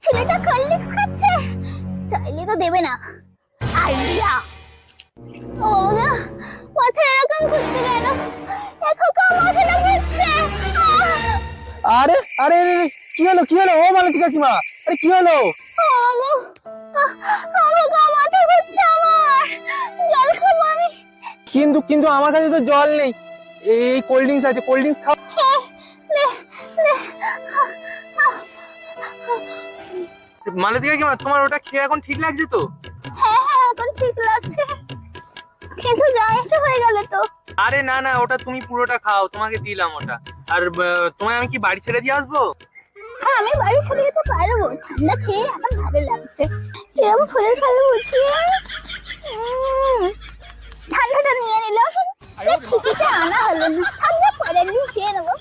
ছেলেটা cold drinks খাচ্ছে, চাইলে তো দেবে না। আইডিয়া। ও না, মাথা এরকম ঘুরতে গেল, দেখো কা মাথাটা ঘুরছে। আরে আরে আরে, কি হলো কি হলো? ও মালতী কাকিমা, আরে কি হলো? আমার গা মাথা ঘুরছে, আমার জল খাবো আমি। কিন্তু কিন্তু আমার কাছে তো জল নেই, এই কোল্ড ড্রিঙ্কস আছে, কোল্ড ড্রিঙ্কস খাও। মালতী কাকিমা, তোমার ওটা খেয়ে এখন ঠিক লাগছে তো? হ্যাঁ হ্যাঁ, এখন ঠিক লাগছে, কিন্তু যা একটা হয়ে গেল তো। আরে না না, ওটা তুমি পুরোটা খাও, তোমাকে দিলাম ওটা। আর তোমায় আমি কি বাড়ি ছেড়ে দিয়ে আসবো? হ্যাঁ, আমি বাড়ি ছেড়ে যেতে পারবো, ঠান্ডা খেয়ে এখন ভালো লাগছে। এরকম ফুলে ফেলে বুঝিয়ে ঠান্ডাটা নিয়ে নিলাম, ছিপিতে আনা হলো না, ঠান্ডা পরে একদিন খেয়ে নেবো।